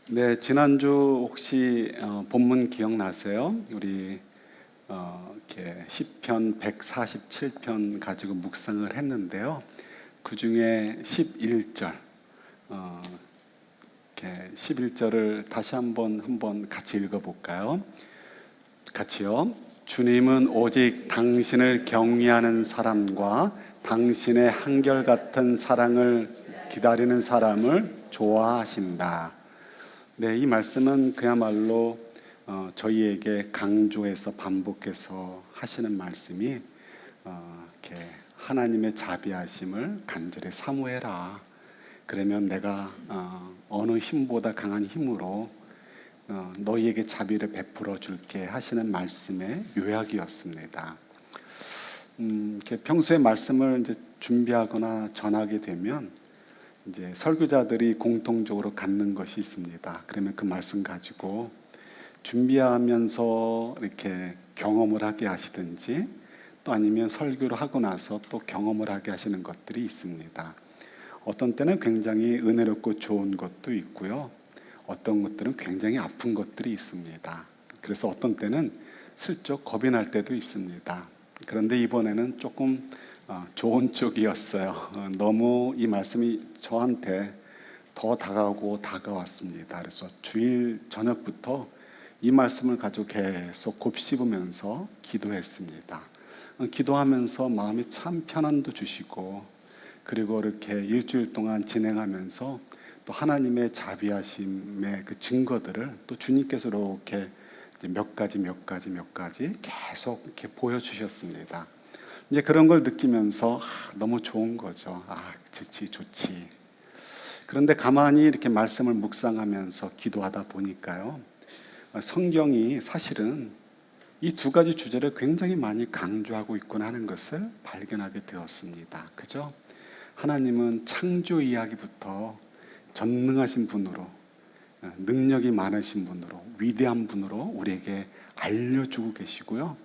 네, 지난주 혹시 본문 기억나세요? 우리 이렇게 시편 147편 가지고 묵상을 했는데요. 그 중에 11절, 이렇게 11절을 다시 한번 같이 읽어볼까요? 같이요. 주님은 오직 당신을 경외하는 사람과 당신의 한결같은 사랑을 기다리는 사람을 좋아하신다. 네, 이 말씀은 그야말로 저희에게 강조해서 반복해서 하시는 말씀이 이렇게 하나님의 자비하심을 간절히 사모해라. 그러면 내가 어느 힘보다 강한 힘으로 너희에게 자비를 베풀어 줄게 하시는 말씀의 요약이었습니다. 이렇게 평소에 말씀을 이제 준비하거나 전하게 되면 이제 설교자들이 공통적으로 갖는 것이 있습니다. 그러면 그 말씀 가지고 준비하면서 이렇게 경험을 하게 하시든지 또 아니면 설교를 하고 나서 또 경험을 하게 하시는 것들이 있습니다. 어떤 때는 굉장히 은혜롭고 좋은 것도 있고요. 어떤 것들은 굉장히 아픈 것들이 있습니다. 그래서 어떤 때는 슬쩍 겁이 날 때도 있습니다. 그런데 이번에는 조금 좋은 쪽이었어요. 너무 이 말씀이 저한테 더 다가왔습니다. 그래서 주일 저녁부터 이 말씀을 가지고 계속 곱씹으면서 기도했습니다. 기도하면서 마음이 참 편안도 주시고, 그리고 이렇게 일주일 동안 진행하면서 또 하나님의 자비하심의 그 증거들을 또 주님께서 이렇게 몇 가지 계속 이렇게 보여주셨습니다. 이제 그런 걸 느끼면서 너무 좋은 거죠. 좋지. 그런데 가만히 이렇게 말씀을 묵상하면서 기도하다 보니까요, 성경이 사실은 이 두 가지 주제를 굉장히 많이 강조하고 있구나 하는 것을 발견하게 되었습니다. 그죠? 하나님은 창조 이야기부터 전능하신 분으로, 능력이 많으신 분으로, 위대한 분으로 우리에게 알려주고 계시고요.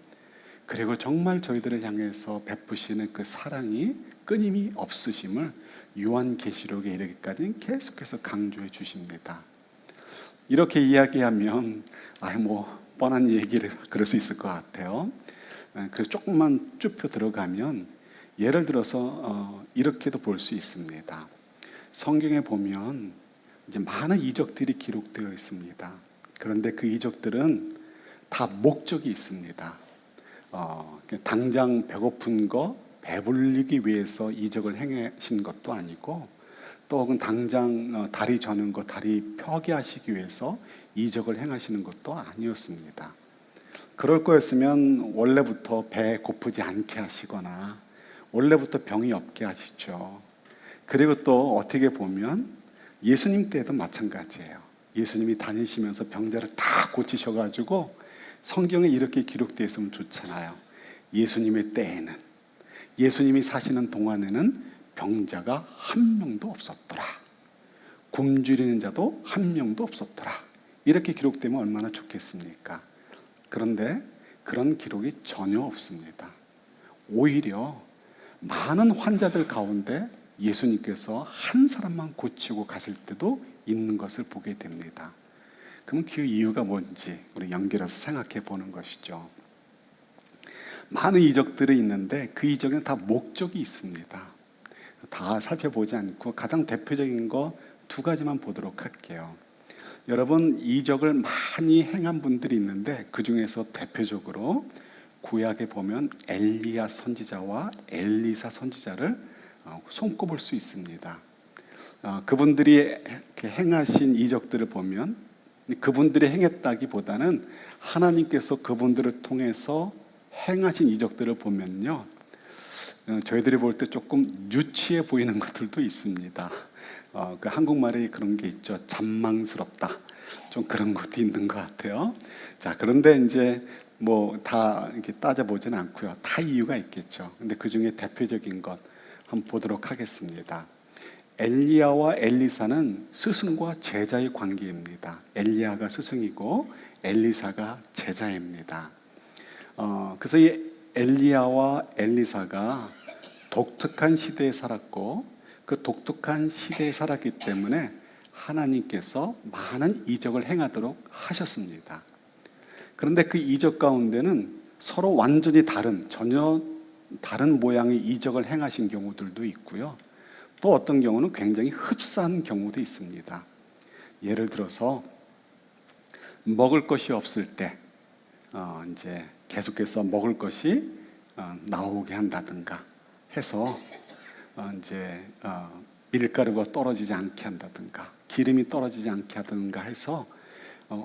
그리고 정말 저희들을 향해서 베푸시는 그 사랑이 끊임이 없으심을 요한계시록에 이르기까지 계속해서 강조해 주십니다. 이렇게 이야기하면 뻔한 얘기를 그럴 수 있을 것 같아요. 그래서 조금만 좁혀 들어가면 예를 들어서 이렇게도 볼 수 있습니다. 성경에 보면 이제 많은 이적들이 기록되어 있습니다. 그런데 그 이적들은 다 목적이 있습니다. 당장 배고픈 거 배불리기 위해서 이적을 행하신 것도 아니고, 또 혹은 당장 다리 저는 거 다리 펴게 하시기 위해서 이적을 행하시는 것도 아니었습니다. 그럴 거였으면 원래부터 배 고프지 않게 하시거나 원래부터 병이 없게 하시죠. 그리고 또 어떻게 보면 예수님 때도 마찬가지예요. 예수님이 다니시면서 병자를 다 고치셔가지고 성경에 이렇게 기록되어 있으면 좋잖아요. 예수님의 때에는, 예수님이 사시는 동안에는 병자가 한 명도 없었더라. 굶주리는 자도 한 명도 없었더라. 이렇게 기록되면 얼마나 좋겠습니까? 그런데 그런 기록이 전혀 없습니다. 오히려 많은 환자들 가운데 예수님께서 한 사람만 고치고 가실 때도 있는 것을 보게 됩니다. 그럼 그 이유가 뭔지 우리 연결해서 생각해 보는 것이죠. 많은 이적들이 있는데 그 이적에는 다 목적이 있습니다. 다 살펴보지 않고 가장 대표적인 거 두 가지만 보도록 할게요. 여러분, 이적을 많이 행한 분들이 있는데 그 중에서 대표적으로 구약에 보면 엘리야 선지자와 엘리사 선지자를 손꼽을 수 있습니다. 그분들이 행하신 이적들을 보면 그분들이 행했다기보다는 하나님께서 그분들을 통해서 행하신 이적들을 보면요, 저희들이 볼 때 조금 유치해 보이는 것들도 있습니다. 그 한국말에 그런 게 있죠. 잔망스럽다. 좀 그런 것도 있는 것 같아요. 자, 그런데 이제 다 이렇게 따져보지는 않고요. 다 이유가 있겠죠. 근데 그 중에 대표적인 것 한번 보도록 하겠습니다. 엘리야와 엘리사는 스승과 제자의 관계입니다. 엘리야가 스승이고 엘리사가 제자입니다. 그래서 이 엘리야와 엘리사가 독특한 시대에 살았고 그 독특한 시대에 살았기 때문에 하나님께서 많은 이적을 행하도록 하셨습니다. 그런데 그 이적 가운데는 서로 완전히 전혀 다른 모양의 이적을 행하신 경우들도 있고요. 또 어떤 경우는 굉장히 흡사한 경우도 있습니다. 예를 들어서 먹을 것이 없을 때 이제 계속해서 먹을 것이 나오게 한다든가 해서 이제 밀가루가 떨어지지 않게 한다든가 기름이 떨어지지 않게 하든가 해서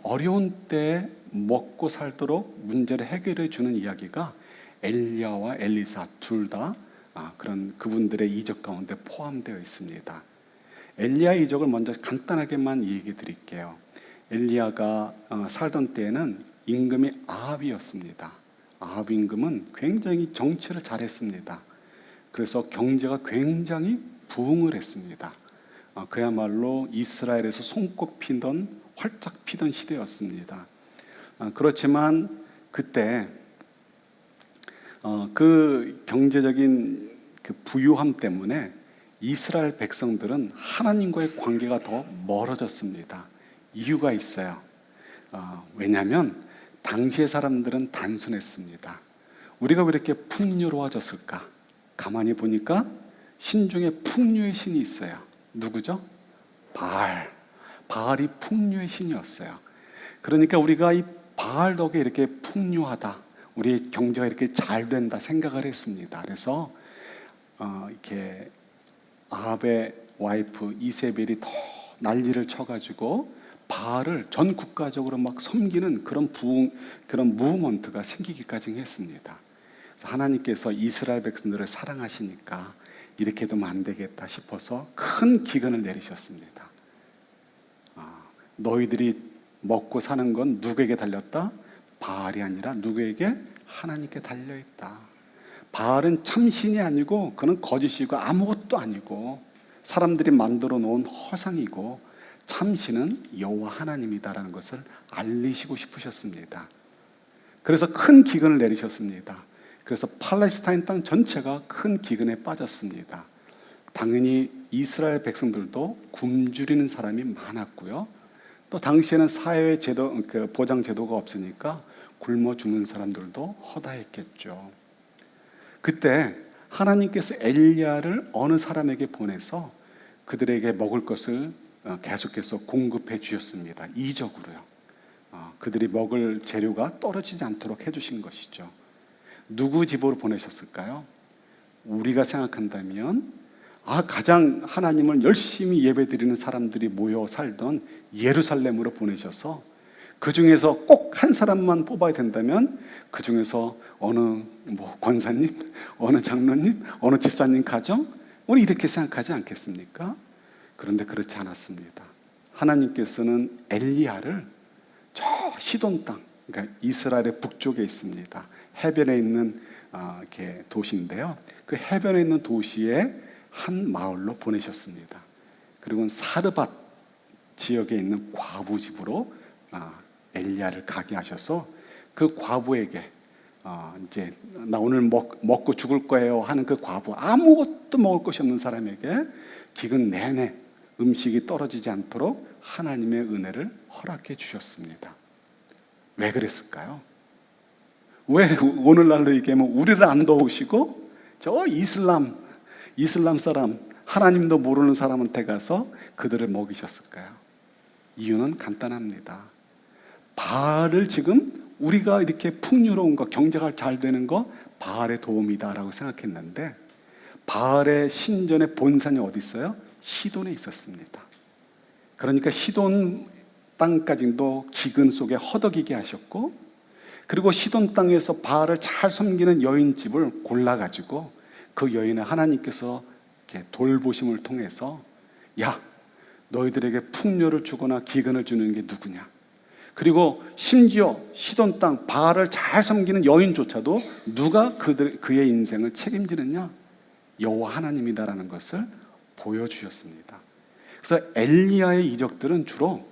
어려운 때에 먹고 살도록 문제를 해결해 주는 이야기가 엘리야와 엘리사 둘 다 그런 그분들의 이적 가운데 포함되어 있습니다. 엘리야의 이적을 먼저 간단하게만 얘기해 드릴게요. 엘리야가 살던 때에는 임금이 아합이었습니다. 아합 임금은 굉장히 정치를 잘했습니다. 그래서 경제가 굉장히 부흥을 했습니다. 그야말로 이스라엘에서 손꼽히던 활짝 피던 시대였습니다. 그렇지만 그때 그 경제적인 그 부유함 때문에 이스라엘 백성들은 하나님과의 관계가 더 멀어졌습니다. 이유가 있어요. 왜냐하면 당시의 사람들은 단순했습니다. 우리가 왜 이렇게 풍요로워졌을까? 가만히 보니까 신중에 풍요의 신이 있어요. 누구죠? 바알이 풍요의 신이었어요. 그러니까 우리가 이 바알 덕에 이렇게 풍요하다, 우리의 경제가 이렇게 잘 된다 생각을 했습니다. 그래서 이렇게 아합의 와이프 이세벨이 더 난리를 쳐가지고 바알을 전 국가적으로 막 섬기는 그런 무브먼트가 생기기까지 했습니다. 그래서 하나님께서 이스라엘 백성들을 사랑하시니까 이렇게 되면 안 되겠다 싶어서 큰 기근을 내리셨습니다. 너희들이 먹고 사는 건 누구에게 달렸다? 바알이 아니라 누구에게? 하나님께 달려있다. 바알은 참신이 아니고 그는 거짓이고 아무것도 아니고 사람들이 만들어 놓은 허상이고 참신은 여호와 하나님이다라는 것을 알리시고 싶으셨습니다. 그래서 큰 기근을 내리셨습니다. 그래서 팔레스타인 땅 전체가 큰 기근에 빠졌습니다. 당연히 이스라엘 백성들도 굶주리는 사람이 많았고요. 또 당시에는 사회 제도, 보장 제도가 없으니까 굶어 죽는 사람들도 허다했겠죠. 그때 하나님께서 엘리야를 어느 사람에게 보내서 그들에게 먹을 것을 계속해서 공급해 주셨습니다. 이적으로요. 그들이 먹을 재료가 떨어지지 않도록 해주신 것이죠. 누구 집으로 보내셨을까요? 우리가 생각한다면 가장 하나님을 열심히 예배드리는 사람들이 모여 살던 예루살렘으로 보내셔서 그 중에서 꼭 한 사람만 뽑아야 된다면 그 중에서 어느 권사님, 어느 장로님, 어느 집사님 가정, 우리 이렇게 생각하지 않겠습니까? 그런데 그렇지 않았습니다. 하나님께서는 엘리야를 저 시돈 땅, 그러니까 이스라엘의 북쪽에 있습니다. 해변에 있는 이렇게 도시인데요. 그 해변에 있는 도시의 한 마을로 보내셨습니다. 그리고 사르밧 지역에 있는 과부 집으로 엘리야를 가게 하셔서 그 과부에게 이제 나 오늘 먹고 죽을 거예요 하는 그 과부, 아무것도 먹을 것이 없는 사람에게 기근 내내 음식이 떨어지지 않도록 하나님의 은혜를 허락해 주셨습니다. 왜 그랬을까요? 왜 오늘날로 얘기하면 우리를 안 도우시고 저 이슬람 사람, 하나님도 모르는 사람한테 가서 그들을 먹이셨을까요? 이유는 간단합니다. 바알을 지금 우리가 이렇게 풍요로운 거, 경제가 잘 되는 거 바알의 도움이다라고 생각했는데 바알의 신전의 본산이 어디 있어요? 시돈에 있었습니다. 그러니까 시돈 땅까지도 기근 속에 허덕이게 하셨고, 그리고 시돈 땅에서 바알을 잘 섬기는 여인집을 골라가지고 그 여인을 하나님께서 이렇게 돌보심을 통해서 야, 너희들에게 풍요를 주거나 기근을 주는 게 누구냐? 그리고 심지어 시돈 땅 바알을 잘 섬기는 여인조차도 누가 그의 인생을 책임지느냐? 여호와 하나님이다라는 것을 보여주셨습니다. 그래서 엘리야의 이적들은 주로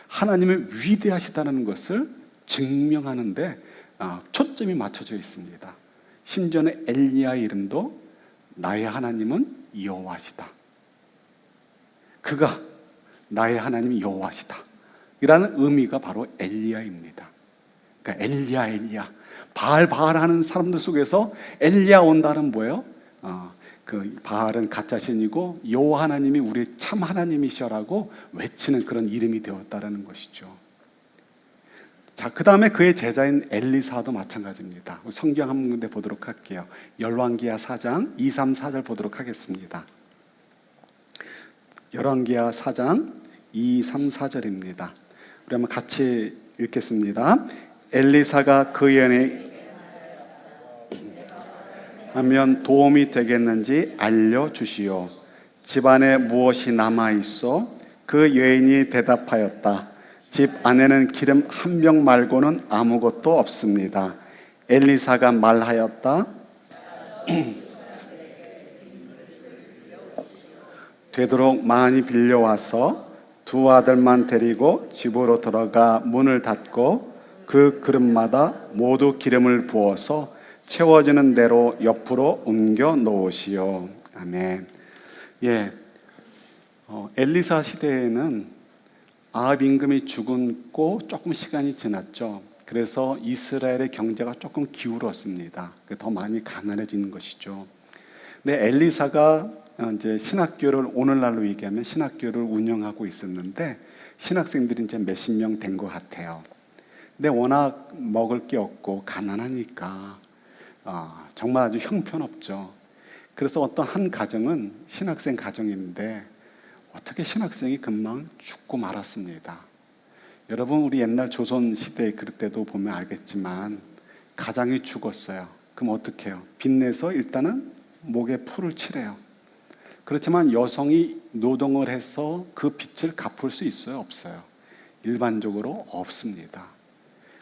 하나님의 위대하시다는 것을 증명하는데 초점이 맞춰져 있습니다. 심지어는 엘리야의 이름도 나의 하나님은 여호와시다. 그가 나의 하나님이 여호와시다. 이라는 의미가 바로 엘리야입니다. 그러니까 엘리야 바알 하는 사람들 속에서 엘리야 온다는 뭐예요? 그 바알은 가짜 신이고 여호와 하나님이 우리의 참 하나님이시라고 외치는 그런 이름이 되었다라는 것이죠. 자, 그 다음에 그의 제자인 엘리사도 마찬가지입니다. 성경 한 군데 보도록 할게요. 열왕기하 4장 2, 3, 4절 보도록 하겠습니다. 열왕기하 4장 2, 3, 4절입니다. 우리 한번 같이 읽겠습니다. 엘리사가 그 여인에 하면 도움이 되겠는지 알려주시오. 집안에 무엇이 남아있어? 그 여인이 대답하였다. 집 안에는 기름 한 병 말고는 아무것도 없습니다. 엘리사가 말하였다. 되도록 많이 빌려와서 두 아들만 데리고 집으로 들어가 문을 닫고 그 그릇마다 모두 기름을 부어서 채워지는 대로 옆으로 옮겨 놓으시오. 아멘. 예, 엘리사 시대에는 아합 임금이 죽고 조금 시간이 지났죠. 그래서 이스라엘의 경제가 조금 기울었습니다. 더 많이 가난해지는 것이죠. 근데 엘리사가 이제 신학교를 오늘날로 얘기하면 신학교를 운영하고 있었는데 신학생들이 이제 몇십 명 된 것 같아요. 근데 워낙 먹을 게 없고 가난하니까 정말 아주 형편없죠. 그래서 어떤 한 가정은 신학생 가정인데 어떻게 신학생이 금방 죽고 말았습니다. 여러분 우리 옛날 조선 시대 그때도 보면 알겠지만 가장이 죽었어요. 그럼 어떻게 해요? 빚내서 일단은 목에 풀을 칠해요. 그렇지만 여성이 노동을 해서 그 빚을 갚을 수 있어요? 없어요? 일반적으로 없습니다.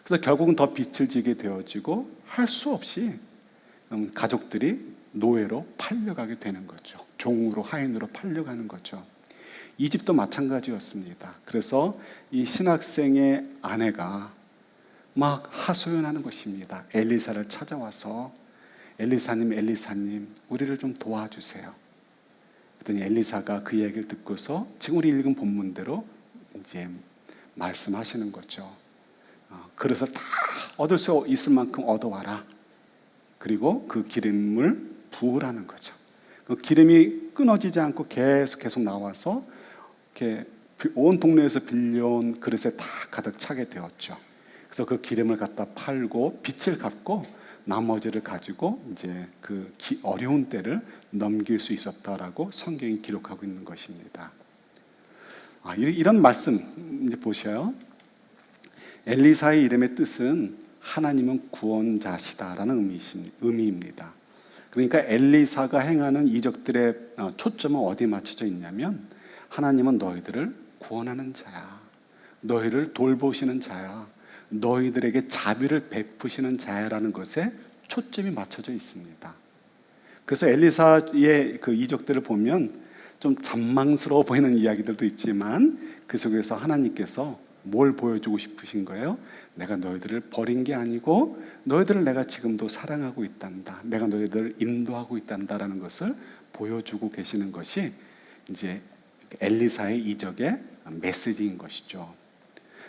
그래서 결국은 더 빚을 지게 되어지고 할 수 없이 가족들이 노예로 팔려가게 되는 거죠. 종으로 하인으로 팔려가는 거죠. 이 집도 마찬가지였습니다. 그래서 이 신학생의 아내가 막 하소연하는 것입니다. 엘리사를 찾아와서 엘리사님 우리를 좀 도와주세요. 그랬더니 엘리사가 그 얘기를 듣고서 지금 우리 읽은 본문대로 이제 말씀하시는 거죠. 그래서 다 얻을 수 있을 만큼 얻어와라. 그리고 그 기름을 부으라는 거죠. 그 기름이 끊어지지 않고 계속 나와서 이렇게 온 동네에서 빌려온 그릇에 다 가득 차게 되었죠. 그래서 그 기름을 갖다 팔고 빚을 갚고 나머지를 가지고 이제 그 어려운 때를 넘길 수 있었다라고 성경이 기록하고 있는 것입니다. 이런 말씀 이제 보셔요. 엘리사의 이름의 뜻은 하나님은 구원자시다라는 의미입니다. 그러니까 엘리사가 행하는 이적들의 초점은 어디에 맞춰져 있냐면 하나님은 너희들을 구원하는 자야. 너희를 돌보시는 자야. 너희들에게 자비를 베푸시는 자야라는 것에 초점이 맞춰져 있습니다. 그래서 엘리사의 그 이적들을 보면 좀 잔망스러워 보이는 이야기들도 있지만 그 속에서 하나님께서 뭘 보여주고 싶으신 거예요? 내가 너희들을 버린 게 아니고 너희들을 내가 지금도 사랑하고 있단다. 내가 너희들을 인도하고 있단다라는 것을 보여주고 계시는 것이 이제 엘리사의 이적의 메시지인 것이죠.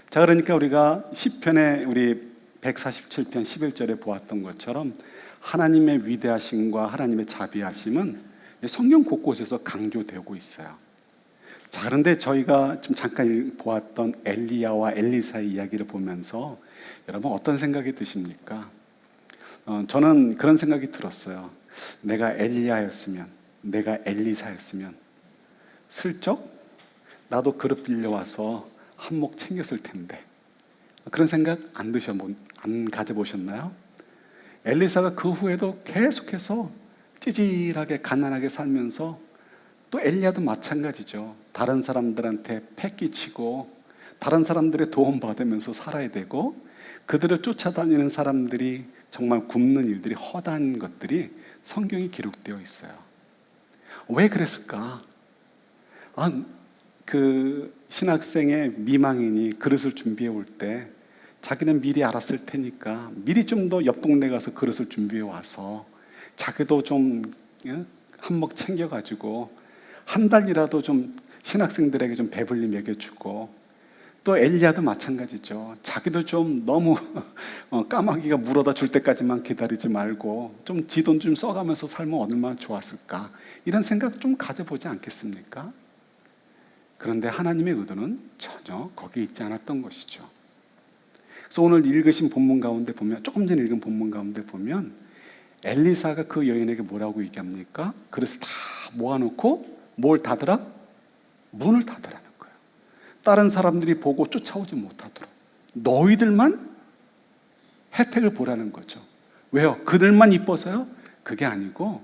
자, 그러니까 우리가 시편에 우리 147편 11절에 보았던 것처럼 하나님의 위대하심과 하나님의 자비하심은 성경 곳곳에서 강조되고 있어요. 자, 그런데 저희가 좀 잠깐 보았던 엘리야와 엘리사의 이야기를 보면서 여러분 어떤 생각이 드십니까? 저는 그런 생각이 들었어요. 내가 엘리야였으면, 내가 엘리사였으면 슬쩍 나도 그릇 빌려와서 한몫 챙겼을 텐데 그런 생각 안 가져보셨나요? 엘리사가 그 후에도 계속해서 찌질하게 가난하게 살면서 또 엘리야도 마찬가지죠. 다른 사람들한테 패기치고 다른 사람들의 도움 받으면서 살아야 되고 그들을 쫓아다니는 사람들이 정말 굶는 일들이 허다한 것들이 성경에 기록되어 있어요. 왜 그랬을까? 그 신학생의 미망인이 그릇을 준비해 올 때 자기는 미리 알았을 테니까 미리 좀 더 옆 동네 가서 그릇을 준비해 와서 자기도 좀 한몫 챙겨가지고 한 달이라도 좀 신학생들에게 좀 배불리 먹여주고, 또 엘리야도 마찬가지죠. 자기도 좀 너무 까마귀가 물어다 줄 때까지만 기다리지 말고 좀 지 돈 좀 써가면서 살면 얼마나 좋았을까, 이런 생각 좀 가져보지 않겠습니까? 그런데 하나님의 의도는 전혀 거기에 있지 않았던 것이죠. 그래서 오늘 읽으신 본문 가운데 보면, 조금 전에 읽은 본문 가운데 보면 엘리사가 그 여인에게 뭐라고 얘기합니까? 그래서 다 모아놓고 뭘 닫으라? 문을 닫으라는 거예요. 다른 사람들이 보고 쫓아오지 못하도록 너희들만 혜택을 보라는 거죠. 왜요? 그들만 이뻐서요? 그게 아니고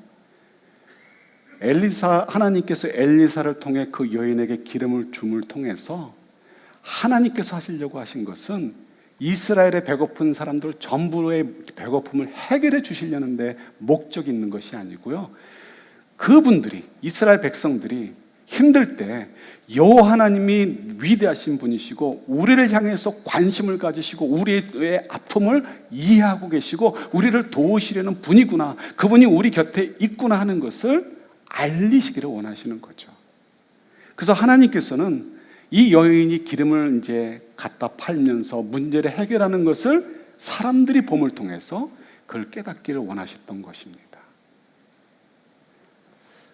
하나님께서 엘리사를 통해 그 여인에게 기름을 줌을 통해서 하나님께서 하시려고 하신 것은 이스라엘의 배고픈 사람들 전부의 배고픔을 해결해 주시려는 데 목적이 있는 것이 아니고요, 그분들이, 이스라엘 백성들이 힘들 때 여호와 하나님이 위대하신 분이시고 우리를 향해서 관심을 가지시고 우리의 아픔을 이해하고 계시고 우리를 도우시려는 분이구나, 그분이 우리 곁에 있구나 하는 것을 알리시기를 원하시는 거죠. 그래서 하나님께서는 이 여인이 기름을 이제 갖다 팔면서 문제를 해결하는 것을 사람들이 봄을 통해서 그걸 깨닫기를 원하셨던 것입니다.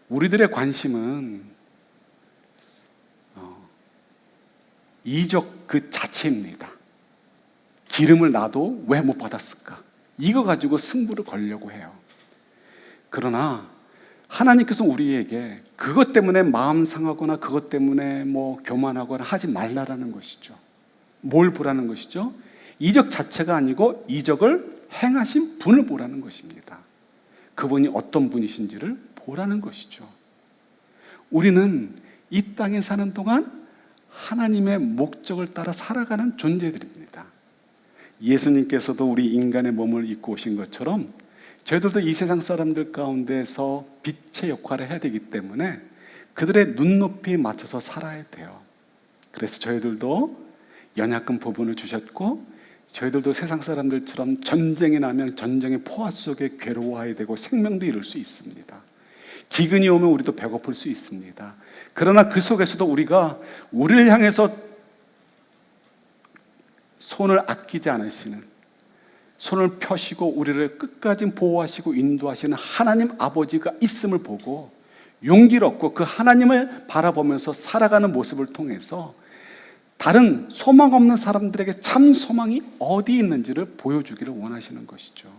우리들의 관심은 이적 그 자체입니다. 기름을 나도 왜 못 받았을까? 이거 가지고 승부를 걸려고 해요. 그러나 하나님께서 우리에게 그것 때문에 마음 상하거나 그것 때문에 뭐 교만하거나 하지 말라라는 것이죠. 뭘 보라는 것이죠? 이적 자체가 아니고 이적을 행하신 분을 보라는 것입니다. 그분이 어떤 분이신지를 보라는 것이죠. 우리는 이 땅에 사는 동안 하나님의 목적을 따라 살아가는 존재들입니다. 예수님께서도 우리 인간의 몸을 입고 오신 것처럼 저희들도 이 세상 사람들 가운데서 빛의 역할을 해야 되기 때문에 그들의 눈높이에 맞춰서 살아야 돼요. 그래서 저희들도 연약한 부분을 주셨고, 저희들도 세상 사람들처럼 전쟁이 나면 전쟁의 포화 속에 괴로워해야 되고 생명도 잃을 수 있습니다. 기근이 오면 우리도 배고플 수 있습니다. 그러나 그 속에서도 우리가 우리를 향해서 손을 아끼지 않으시는, 손을 펴시고 우리를 끝까지 보호하시고 인도하시는 하나님 아버지가 있음을 보고 용기를 얻고 그 하나님을 바라보면서 살아가는 모습을 통해서 다른 소망 없는 사람들에게 참 소망이 어디 있는지를 보여주기를 원하시는 것이죠.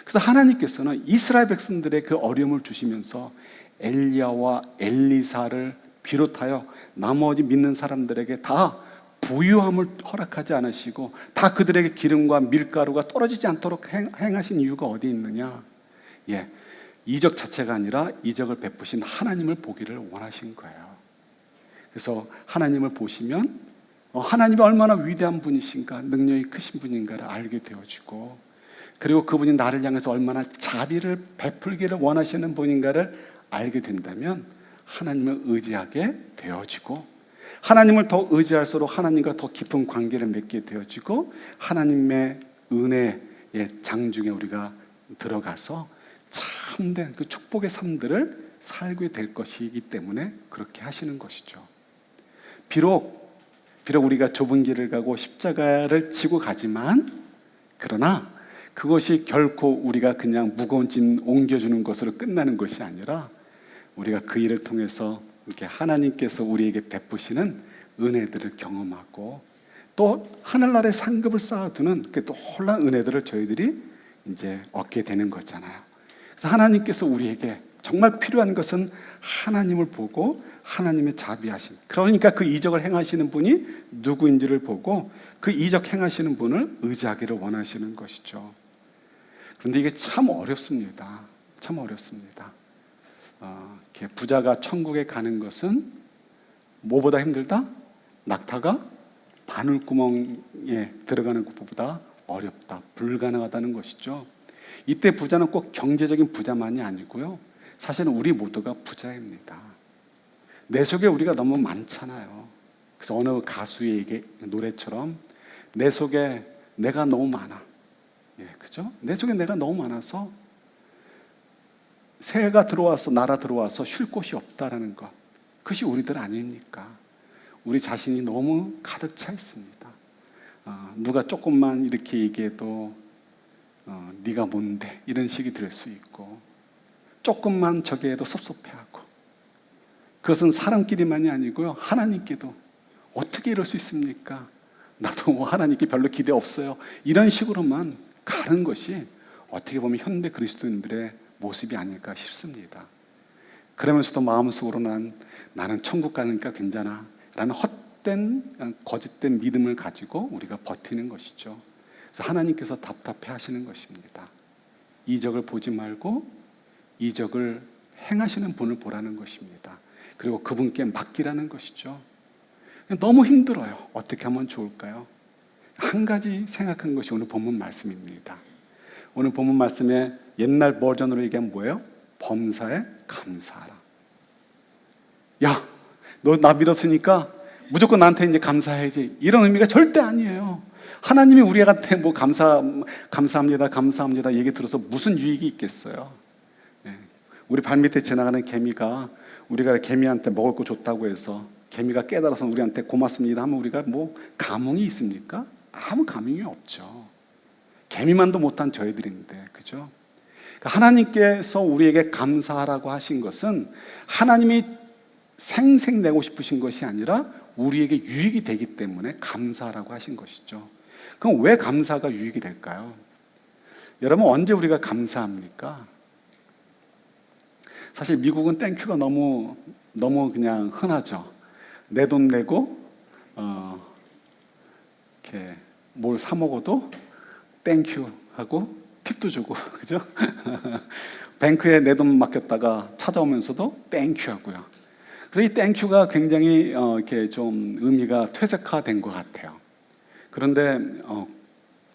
그래서 하나님께서는 이스라엘 백성들의 그 어려움을 주시면서 엘리야와 엘리사를 비롯하여 나머지 믿는 사람들에게 다 부유함을 허락하지 않으시고 다 그들에게 기름과 밀가루가 떨어지지 않도록 행하신 이유가 어디 있느냐? 이적 자체가 아니라 이적을 베푸신 하나님을 보기를 원하신 거예요. 그래서 하나님을 보시면 하나님이 얼마나 위대한 분이신가, 능력이 크신 분인가를 알게 되어지고, 그리고 그분이 나를 향해서 얼마나 자비를 베풀기를 원하시는 분인가를 알게 된다면 하나님을 의지하게 되어지고, 하나님을 더 의지할수록 하나님과 더 깊은 관계를 맺게 되어지고, 하나님의 은혜의 장중에 우리가 들어가서 참된 그 축복의 삶들을 살게 될 것이기 때문에 그렇게 하시는 것이죠. 비록 우리가 좁은 길을 가고 십자가를 지고 가지만, 그러나 그것이 결코 우리가 그냥 무거운 짐 옮겨주는 것으로 끝나는 것이 아니라 우리가 그 일을 통해서 이렇게 하나님께서 우리에게 베푸시는 은혜들을 경험하고 또 하늘나라의 상급을 쌓아두는 그 놀라운 은혜들을 저희들이 이제 얻게 되는 거잖아요. 그래서 하나님께서 우리에게 정말 필요한 것은 하나님을 보고 하나님의 자비하심, 그러니까 그 이적을 행하시는 분이 누구인지를 보고 그 이적 행하시는 분을 의지하기를 원하시는 것이죠. 그런데 이게 참 어렵습니다. 참 어렵습니다. 부자가 천국에 가는 것은 뭐보다 힘들다? 낙타가 바늘구멍에 들어가는 것보다 어렵다, 불가능하다는 것이죠. 이때 부자는 꼭 경제적인 부자만이 아니고요, 사실은 우리 모두가 부자입니다. 내 속에 우리가 너무 많잖아요. 그래서 어느 가수의 노래처럼 내 속에 내가 너무 많아. 그죠? 내 속에 내가 너무 많아서 새해가 들어와서, 날아 들어와서 쉴 곳이 없다라는 것. 그것이 우리들 아닙니까? 우리 자신이 너무 가득 차 있습니다. 누가 조금만 이렇게 얘기해도 네가 뭔데 이런 식이 들 수 있고, 조금만 저기 해도 섭섭해하고, 그것은 사람끼리만이 아니고요, 하나님께도 어떻게 이럴 수 있습니까? 나도 하나님께 별로 기대 없어요. 이런 식으로만 가는 것이 어떻게 보면 현대 그리스도인들의 모습이 아닐까 싶습니다. 그러면서도 마음속으로 나는 천국 가니까 괜찮아 라는 헛된 거짓된 믿음을 가지고 우리가 버티는 것이죠. 그래서 하나님께서 답답해 하시는 것입니다. 이적을 보지 말고 이적을 행하시는 분을 보라는 것입니다. 그리고 그분께 맡기라는 것이죠. 너무 힘들어요. 어떻게 하면 좋을까요? 한 가지 생각한 것이 오늘 본문 말씀입니다. 오늘 본문 말씀에 옛날 버전으로 얘기하면 뭐예요? 범사에 감사하라. 야, 너 나 믿었으니까 무조건 나한테 이제 감사해야지, 이런 의미가 절대 아니에요. 하나님이 우리한테 뭐 감사합니다 얘기 들어서 무슨 유익이 있겠어요? 우리 발밑에 지나가는 개미가 우리가 개미한테 먹을 거 줬다고 해서 개미가 깨달아서 우리한테 고맙습니다 하면 우리가 뭐 감흥이 있습니까? 아무 감흥이 없죠. 개미만도 못한 저희들인데, 그죠? 그러니까 하나님께서 우리에게 감사하라고 하신 것은 하나님이 생색내고 싶으신 것이 아니라 우리에게 유익이 되기 때문에 감사하라고 하신 것이죠. 그럼 왜 감사가 유익이 될까요? 여러분, 언제 우리가 감사합니까? 사실 미국은 땡큐가 너무 그냥 흔하죠. 내 돈 내고 이렇게 뭘 사 먹어도 땡큐 하고 팁도 주고, 그죠? 뱅크에 내 돈 맡겼다가 찾아오면서도 땡큐 하고요. 그래서 이 땡큐가 굉장히 이렇게 좀 의미가 퇴색화된 것 같아요. 그런데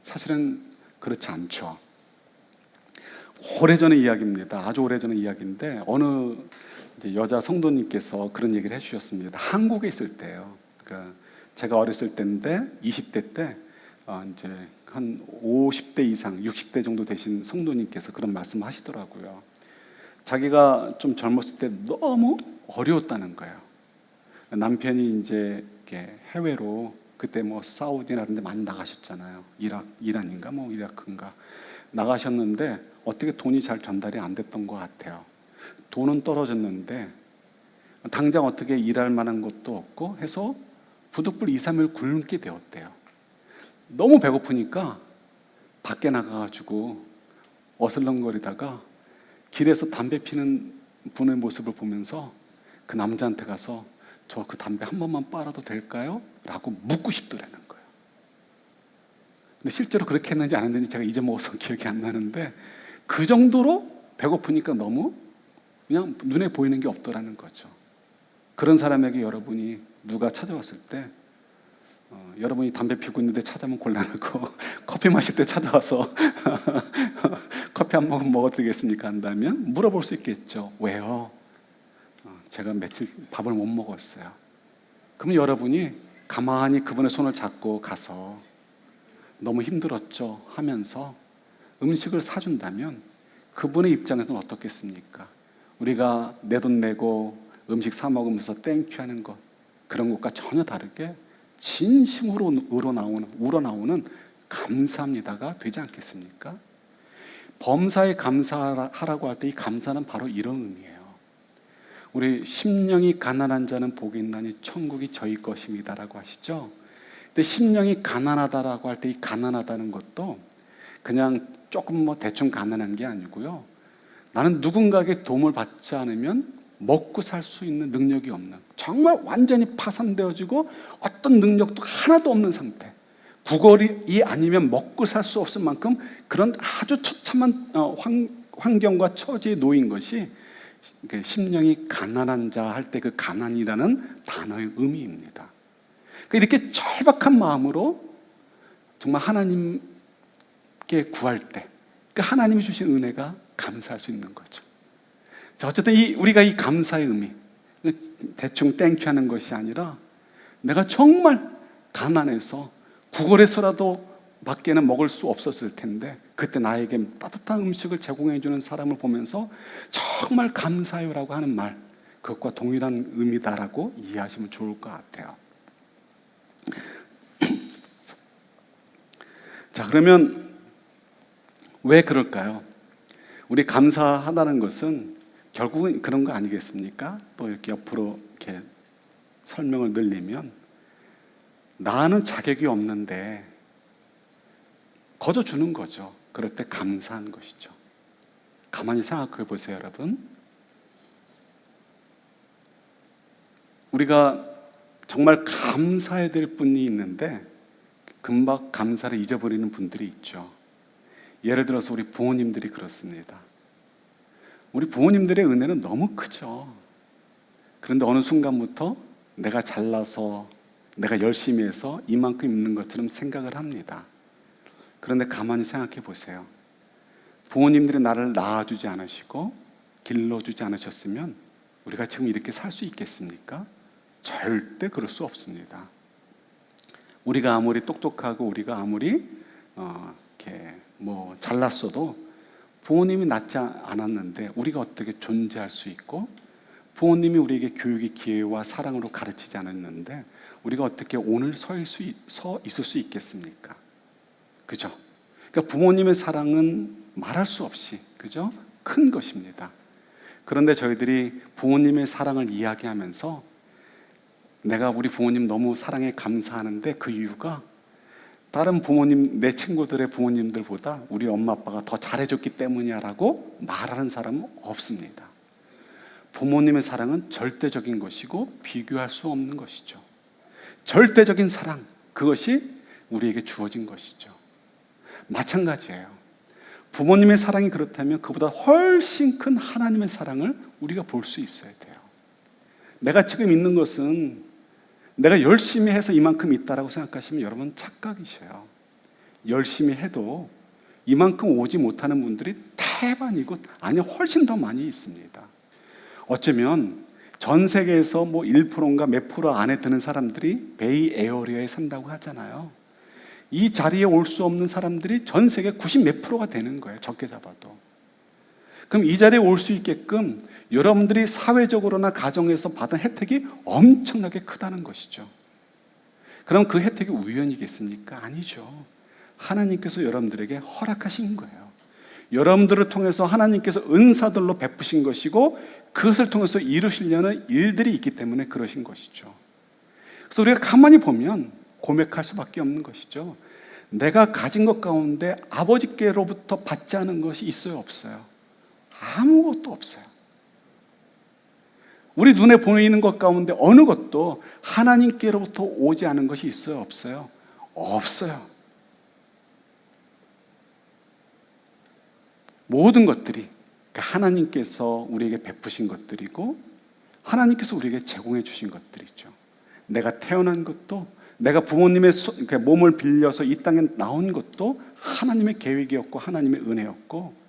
사실은 그렇지 않죠. 오래전의 이야기입니다. 아주 오래전의 이야기인데 어느 이제 여자 성도님께서 그런 얘기를 해주셨습니다. 한국에 있을 때요. 그러니까 제가 어렸을 때인데 20대 때 이제 한 50대 이상, 60대 정도 되신 성도님께서 그런 말씀하시더라고요. 자기가 좀 젊었을 때 너무 어려웠다는 거예요. 남편이 이제 이렇게 해외로, 그때 뭐 사우디나 이런 데 많이 나가셨잖아요. 이란인가 뭐 이라크인가 나가셨는데 어떻게 돈이 잘 전달이 안 됐던 것 같아요. 돈은 떨어졌는데 당장 어떻게 일할 만한 것도 없고 해서 부득불 2, 3일 굶게 되었대요. 너무 배고프니까 밖에 나가가지고 어슬렁거리다가 길에서 담배 피는 분의 모습을 보면서 그 남자한테 가서 저 그 담배 한 번만 빨아도 될까요? 라고 묻고 싶더라는 거예요. 근데 실제로 그렇게 했는지 안 했는지 제가 잊어먹어서 기억이 안 나는데 그 정도로 배고프니까 너무 그냥 눈에 보이는 게 없더라는 거죠. 그런 사람에게 여러분이 누가 찾아왔을 때 여러분이 담배 피우고 있는데 찾아오면 곤란하고 커피 마실 때 찾아와서 커피 한 모금 먹어도 되겠습니까? 한다면 물어볼 수 있겠죠. 왜요? 제가 며칠 밥을 못 먹었어요. 그러면 여러분이 가만히 그분의 손을 잡고 가서 너무 힘들었죠 하면서 음식을 사준다면 그분의 입장에서는 어떻겠습니까? 우리가 내 돈 내고 음식 사 먹으면서 땡큐 하는 것, 그런 것과 전혀 다르게 진심으로 우러나오는 감사합니다가 되지 않겠습니까? 범사에 감사하라고 할 때 이 감사는 바로 이런 의미예요. 우리 심령이 가난한 자는 복이 있나니 천국이 저희 것입니다라고 하시죠. 근데 심령이 가난하다라고 할 때 이 가난하다는 것도 그냥 조금 뭐 대충 가난한 게 아니고요. 나는 누군가에게 도움을 받지 않으면 먹고 살 수 있는 능력이 없는, 정말 완전히 파산되어지고 어떤 능력도 하나도 없는 상태, 구걸이 아니면 먹고 살 수 없을 만큼 그런 아주 처참한 환경과 처지에 놓인 것이 심령이 가난한 자 할 때 그 가난이라는 단어의 의미입니다. 이렇게 절박한 마음으로 정말 하나님께 구할 때 하나님이 주신 은혜가 감사할 수 있는 거죠. 자, 어쨌든 우리가 이 감사의 의미, 대충 땡큐 하는 것이 아니라 내가 정말 가난해서 구걸해서라도 밖에는 먹을 수 없었을 텐데 그때 나에게 따뜻한 음식을 제공해 주는 사람을 보면서 정말 감사해요라고 하는 말, 그것과 동일한 의미다라고 이해하시면 좋을 것 같아요. 자, 그러면 왜 그럴까요? 우리 감사하다는 것은 결국은 그런 거 아니겠습니까? 또 이렇게 옆으로 이렇게 설명을 늘리면 나는 자격이 없는데 거저 주는 거죠. 그럴 때 감사한 것이죠. 가만히 생각해 보세요, 여러분. 우리가 정말 감사해야 될 분이 있는데 금방 감사를 잊어버리는 분들이 있죠. 예를 들어서 우리 부모님들이 그렇습니다. 우리 부모님들의 은혜는 너무 크죠. 그런데 어느 순간부터 내가 잘나서 내가 열심히 해서 이만큼 있는 것처럼 생각을 합니다. 그런데 가만히 생각해 보세요. 부모님들이 나를 낳아주지 않으시고 길러주지 않으셨으면 우리가 지금 이렇게 살 수 있겠습니까? 절대 그럴 수 없습니다. 우리가 아무리 똑똑하고 우리가 아무리 이렇게 잘났어도 부모님이 낳지 않았는데 우리가 어떻게 존재할 수 있고, 부모님이 우리에게 교육의 기회와 사랑으로 가르치지 않았는데 우리가 어떻게 오늘 서 있을 수 있겠습니까? 그죠? 그러니까 부모님의 사랑은 말할 수 없이, 그죠? 큰 것입니다. 그런데 저희들이 부모님의 사랑을 이야기하면서 내가 우리 부모님 너무 사랑에 감사하는데 그 이유가 다른 부모님, 내 친구들의 부모님들보다 우리 엄마 아빠가 더 잘해줬기 때문이야라고 말하는 사람은 없습니다. 부모님의 사랑은 절대적인 것이고 비교할 수 없는 것이죠. 절대적인 사랑, 그것이 우리에게 주어진 것이죠. 마찬가지예요. 부모님의 사랑이 그렇다면 그보다 훨씬 큰 하나님의 사랑을 우리가 볼 수 있어야 돼요. 내가 지금 있는 것은 내가 열심히 해서 이만큼 있다라고 생각하시면 여러분 착각이셔요. 열심히 해도 이만큼 오지 못하는 분들이 태반이고, 아니 훨씬 더 많이 있습니다. 어쩌면 전 세계에서 1%인가 몇 프로 안에 드는 사람들이 베이 에어리어에 산다고 하잖아요. 이 자리에 올 수 없는 사람들이 전 세계 90 몇 프로가 되는 거예요. 적게 잡아도. 그럼 이 자리에 올 수 있게끔 여러분들이 사회적으로나 가정에서 받은 혜택이 엄청나게 크다는 것이죠. 그럼 그 혜택이 우연이겠습니까? 아니죠. 하나님께서 여러분들에게 허락하신 거예요. 여러분들을 통해서 하나님께서 은사들로 베푸신 것이고 그것을 통해서 이루시려는 일들이 있기 때문에 그러신 것이죠. 그래서 우리가 가만히 보면 고백할 수밖에 없는 것이죠. 내가 가진 것 가운데 아버지께로부터 받지 않은 것이 있어요, 없어요? 아무것도 없어요. 우리 눈에 보이는 것 가운데 어느 것도 하나님께로부터 오지 않은 것이 있어요, 없어요? 없어요. 모든 것들이 하나님께서 우리에게 베푸신 것들이고 하나님께서 우리에게 제공해 주신 것들이죠. 내가 태어난 것도, 내가 부모님의 몸을 빌려서 이 땅에 나온 것도 하나님의 계획이었고 하나님의 은혜였고,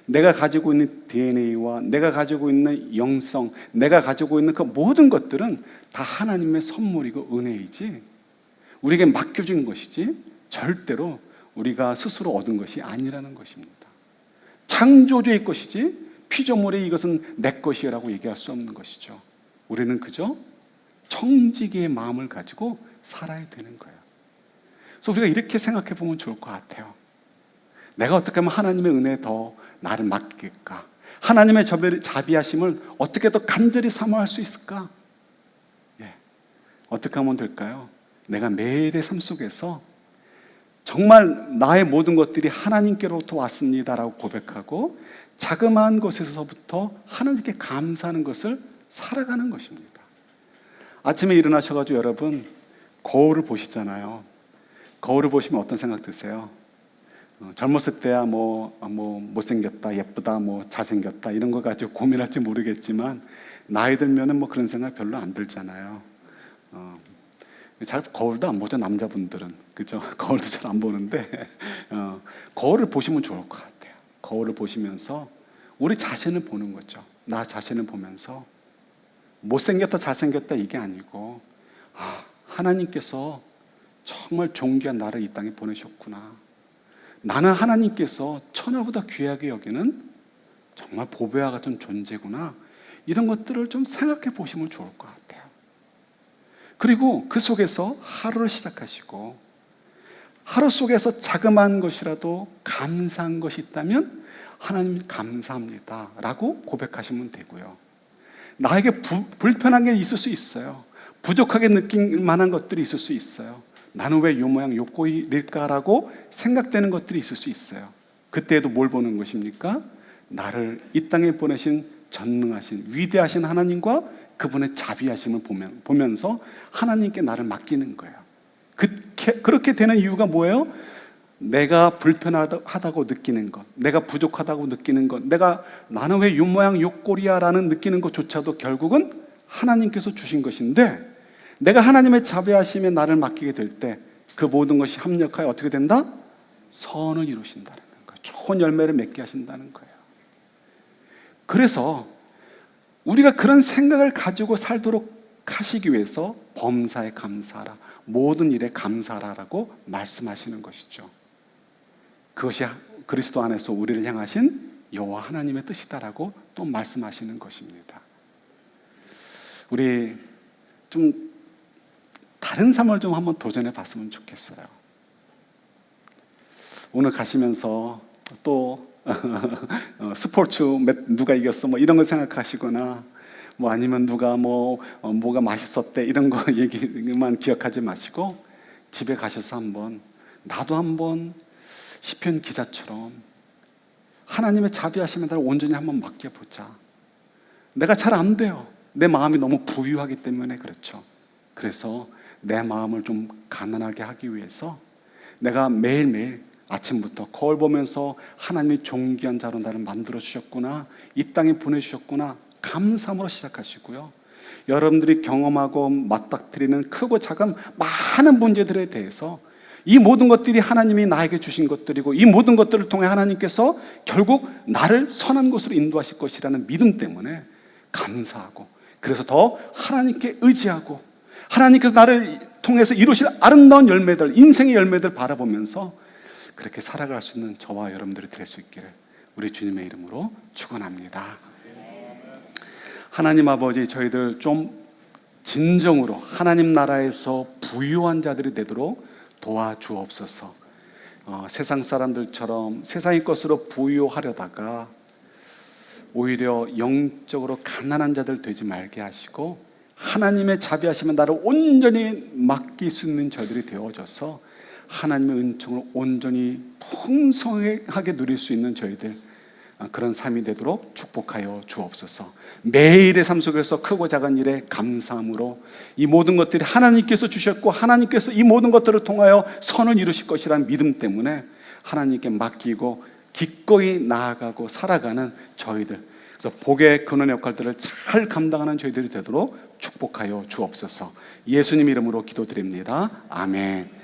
내가 가지고 있는 DNA와 내가 가지고 있는 영성, 내가 가지고 있는 그 모든 것들은 다 하나님의 선물이고 은혜이지 우리에게 맡겨진 것이지 절대로 우리가 스스로 얻은 것이 아니라는 것입니다. 창조주의 것이지 피조물의 이것은 내 것이라고 얘기할 수 없는 것이죠. 우리는 그저 청지기의 마음을 가지고 살아야 되는 거예요. 그래서 우리가 이렇게 생각해 보면 좋을 것 같아요. 내가 어떻게 하면 하나님의 은혜에 더 나를 맡길까? 하나님의 자비하심을 어떻게 더 간절히 사모할 수 있을까? 어떻게 하면 될까요? 내가 매일의 삶 속에서 정말 나의 모든 것들이 하나님께로부터 왔습니다라고 고백하고 자그마한 것에서부터 하나님께 감사하는 것을 살아가는 것입니다. 아침에 일어나셔가지고 여러분 거울을 보시잖아요. 거울을 보시면 어떤 생각 드세요? 젊었을 때야 못생겼다, 예쁘다, 잘생겼다 이런 거 가지고 고민할지 모르겠지만 나이 들면은 그런 생각 별로 안 들잖아요. 잘 거울도 안 보죠, 남자분들은. 그죠? 거울도 잘 안 보는데 거울을 보시면 좋을 것 같아요. 거울을 보시면서 우리 자신을 보는 거죠. 나 자신을 보면서 못생겼다 잘생겼다 이게 아니고 하나님께서 정말 존귀한 나를 이 땅에 보내셨구나. 나는 하나님께서 천하보다 귀하게 여기는 정말 보배와 같은 존재구나. 이런 것들을 좀 생각해 보시면 좋을 것 같아요. 그리고 그 속에서 하루를 시작하시고 하루 속에서 자그마한 것이라도 감사한 것이 있다면 하나님 감사합니다 라고 고백하시면 되고요. 나에게 불편한 게 있을 수 있어요. 부족하게 느낄 만한 것들이 있을 수 있어요. 나는 왜 요 모양 요 꼴일까라고 생각되는 것들이 있을 수 있어요. 그때에도 뭘 보는 것입니까? 나를 이 땅에 보내신 전능하신 위대하신 하나님과 그분의 자비하심을 보면서 하나님께 나를 맡기는 거예요. 그렇게 되는 이유가 뭐예요? 내가 불편하다고 느끼는 것, 내가 부족하다고 느끼는 것, 나는 왜 요 모양 요 꼴이야 라는 느끼는 것조차도 결국은 하나님께서 주신 것인데, 내가 하나님의 자비하심에 나를 맡기게 될 때 그 모든 것이 합력하여 어떻게 된다? 선을 이루신다는 거예요. 좋은 열매를 맺게 하신다는 거예요. 그래서 우리가 그런 생각을 가지고 살도록 하시기 위해서 범사에 감사하라, 모든 일에 감사하라라고 말씀하시는 것이죠. 그것이 그리스도 안에서 우리를 향하신 여호와 하나님의 뜻이다라고 또 말씀하시는 것입니다. 우리 좀 다른 삶을 좀 한번 도전해 봤으면 좋겠어요. 오늘 가시면서 또 스포츠 누가 이겼어 뭐 이런 거 생각하시거나 뭐 아니면 누가 뭐가 맛있었대 이런 거 얘기만 기억하지 마시고 집에 가셔서 나도 한번 시편 기자처럼 하나님의 자비하심에 따라 온전히 한번 맡겨보자. 내가 잘 안 돼요. 내 마음이 너무 부유하기 때문에 그렇죠. 그래서 내 마음을 좀 가난하게 하기 위해서 내가 매일매일 아침부터 거울 보면서 하나님이 존귀한 자로 나를 만들어 주셨구나, 이 땅에 보내주셨구나 감사함으로 시작하시고요. 여러분들이 경험하고 맞닥뜨리는 크고 작은 많은 문제들에 대해서 이 모든 것들이 하나님이 나에게 주신 것들이고 이 모든 것들을 통해 하나님께서 결국 나를 선한 곳으로 인도하실 것이라는 믿음 때문에 감사하고, 그래서 더 하나님께 의지하고 하나님께서 나를 통해서 이루실 아름다운 열매들, 인생의 열매들 바라보면서 그렇게 살아갈 수 있는 저와 여러분들이 될 수 있기를 우리 주님의 이름으로 축원합니다. 하나님 아버지, 저희들 좀 진정으로 하나님 나라에서 부유한 자들이 되도록 도와주옵소서. 세상 사람들처럼 세상의 것으로 부유하려다가 오히려 영적으로 가난한 자들 되지 말게 하시고 하나님의 자비하시면 나를 온전히 맡길 수 있는 저희들이 되어져서 하나님의 은총을 온전히 풍성하게 누릴 수 있는 저희들, 그런 삶이 되도록 축복하여 주옵소서. 매일의 삶 속에서 크고 작은 일에 감사함으로 이 모든 것들이 하나님께서 주셨고 하나님께서 이 모든 것들을 통하여 선을 이루실 것이라는 믿음 때문에 하나님께 맡기고 기꺼이 나아가고 살아가는 저희들, 그래서 복의 근원의 역할들을 잘 감당하는 저희들이 되도록 축복하여 주옵소서. 예수님 이름으로 기도드립니다. 아멘.